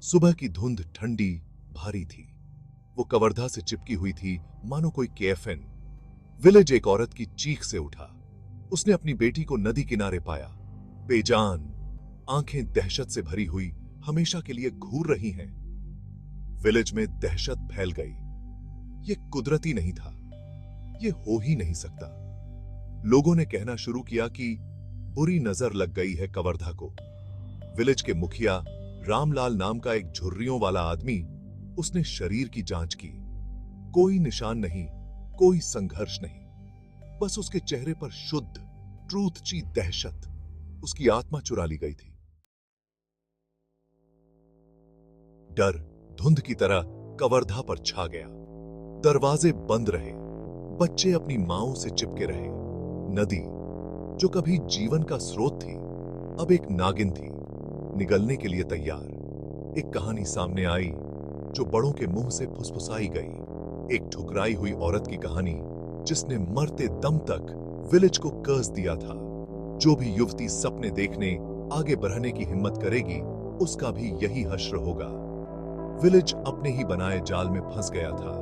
सुबह की धुंध ठंडी भारी थी। वो कवर्धा से चिपकी हुई थी मानो कोई कैफिन। विलेज एक औरत की चीख से उठा। उसने अपनी बेटी को नदी किनारे पाया, बेजान, आंखें दहशत से भरी हुई, हमेशा के लिए घूर रही हैं। विलेज में दहशत फैल गई। ये कुदरती नहीं था, ये हो ही नहीं सकता। लोगों ने कहना शुरू किया कि बुरी नजर लग गई है कवर्धा को। विलेज के मुखिया रामलाल नाम का एक झुर्रियों वाला आदमी, उसने शरीर की जांच की। कोई निशान नहीं, कोई संघर्ष नहीं, बस उसके चेहरे पर शुद्ध ट्रूथ ची दहशत। उसकी आत्मा चुरा ली गई थी। डर धुंध की तरह कवर्धा पर छा गया। दरवाजे बंद रहे, बच्चे अपनी मांओं से चिपके रहे। नदी, जो कभी जीवन का स्रोत थी, अब एक नागिन थी, निगलने के लिए तैयार। एक कहानी सामने आई जो बड़ों के मुंह से फुसफुसाई गई। एक ठुकराई हुई औरत की कहानी जिसने मरते दम तक विलेज को कर्ज दिया था। जो भी युवती सपने देखने, आगे बढ़ने की हिम्मत करेगी, उसका भी यही हश्र होगा। विलेज अपने ही बनाए जाल में फंस गया था।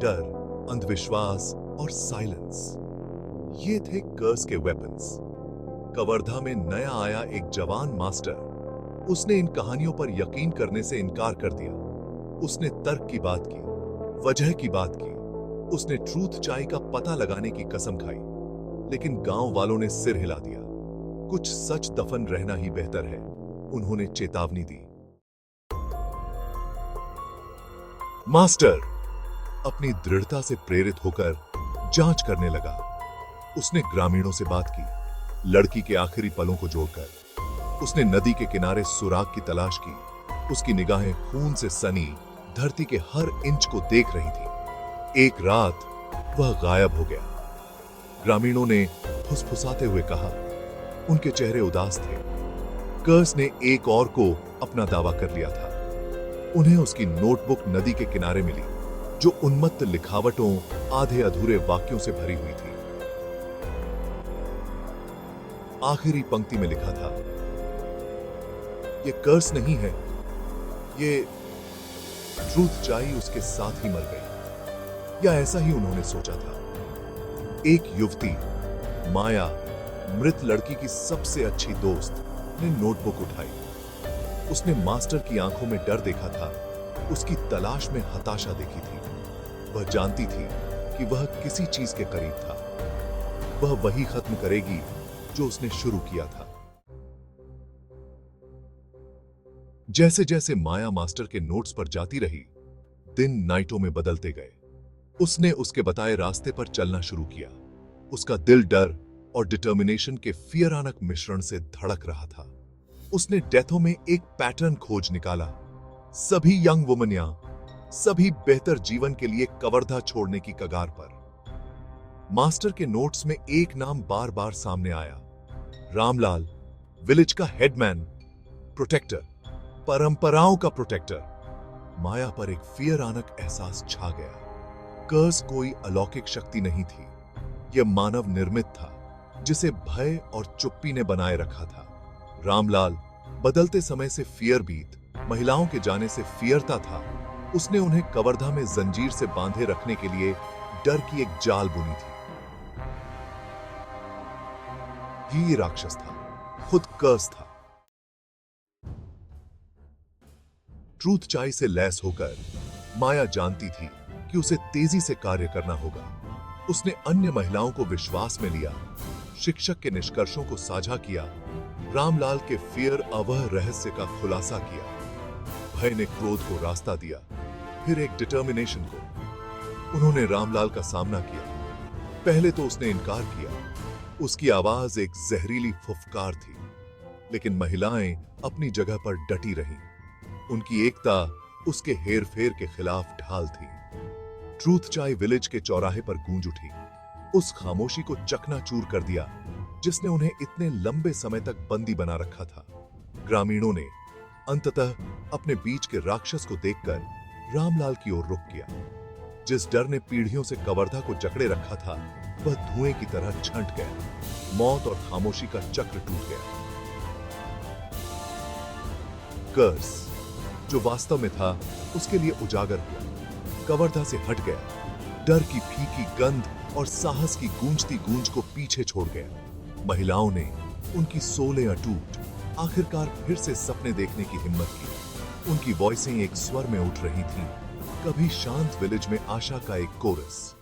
डर, अंधविश्वास और साइलेंस, ये थे कर्ज के वेपन्स। कवर्धा में नया आया एक जवान मास्टर, उसने इन कहानियों पर यकीन करने से इनकार कर दिया। उसने तर्क की बात की, वजह की बात की, उसने ट्रूथ चाय का पता लगाने की कसम खाई। लेकिन गांव वालों ने सिर हिला दिया। कुछ सच दफन रहना ही बेहतर है, उन्होंने चेतावनी दी। मास्टर अपनी दृढ़ता से प्रेरित होकर जांच करने लगा। उसने ग्रामीणों से बात की, लड़की के आखिरी पलों को जोड़कर। उसने नदी के किनारे सुराग की तलाश की। उसकी निगाहें खून से सनी धरती के हर इंच को देख रही थी। एक रात वह गायब हो गया। ग्रामीणों ने फुसफुसाते हुए कहा, उनके चेहरे उदास थे। कर्स ने एक और को अपना दावा कर लिया था। उन्हें उसकी नोटबुक नदी के किनारे मिली, जो उन्मत्त लिखावटों, आधे अधूरे वाक्यों से भरी हुई थी। आखिरी पंक्ति में लिखा था, ये कर्स नहीं है, ये ट्रूथ चाई उसके साथ ही मर गई। या ऐसा ही उन्होंने सोचा था। एक युवती, माया, मृत लड़की की सबसे अच्छी दोस्त, ने नोटबुक उठाई। उसने मास्टर की आंखों में डर देखा था, उसकी तलाश में हताशा देखी थी। वह जानती थी कि वह किसी चीज के करीब था। वह वही खत्म करेगी जो उसने शुरू किया था। जैसे जैसे माया मास्टर के नोट्स पर जाती रही, दिन नाइटों में बदलते गए। उसने उसके बताए रास्ते पर चलना शुरू किया। उसका दिल डर और डिटर्मिनेशन के फियरानक मिश्रण से धड़क रहा था। उसने डेथों में एक पैटर्न खोज निकाला। सभी यंग वुमनिया, सभी बेहतर जीवन के लिए कवर्धा छोड़ने की कगार पर। मास्टर के नोट्स में एक नाम बार बार सामने आया, रामलाल, विलेज का हेडमैन, प्रोटेक्टर, परंपराओं का प्रोटेक्टर। माया पर एक फियरानक एहसास छा गया। कर्स कोई अलौकिक शक्ति नहीं थी, यह मानव निर्मित था, जिसे भय और चुप्पी ने बनाए रखा था। रामलाल बदलते समय से फियर बीत, महिलाओं के जाने से फियरता था। उसने उन्हें कवर्धा में जंजीर से बांधे रखने के लिए डर की एक जाल बुनी थी। ये राक्षस था, खुद कर्स था। ट्रूथ चाय से लैस होकर माया जानती थी कि उसे तेजी से कार्य करना होगा। उसने अन्य महिलाओं को विश्वास में लिया, शिक्षक के निष्कर्षों को साझा किया, रामलाल के फियर अवह रहस्य का खुलासा किया। भय ने क्रोध को रास्ता दिया, फिर एक डिटर्मिनेशन को। उन्होंने रामलाल का सामना किया। पहले तो उसने इनकार किया, उसकी आवाज एक जहरीली फुफकार थी। लेकिन महिलाएं अपनी जगह पर डटी रहीं। उनकी एकता उसके हेरफेर के खिलाफ ढाल थी। ट्रूथ चाय विलेज के चौराहे पर गूंज उठी, उस खामोशी को चकनाचूर कर दिया जिसने उन्हें इतने लंबे समय तक बंदी बना रखा था। ग्रामीणों ने अंततः अपने बीच के राक्षस को देखकर रामलाल की ओर रुख किया। जिस डर ने पीढ़ियों से कवर्धा को जकड़े रखा था, वह धुएं की तरह छंट गया। मौत और खामोशी का चक्र टूट गया। कर्स, जो वास्तव में था उसके लिए उजागर हुआ, कवर्धा से हट गया, डर की फीकी गंध और साहस की गूंजती गूंज को पीछे छोड़ गया। महिलाओं ने उनकी सोलें अटूट आखिरकार फिर से सपने देखने की हिम्मत की। उनकी वॉइसें एक स्वर में उठ रही थीं, कभी शांत विलेज में आशा का एक कोरस,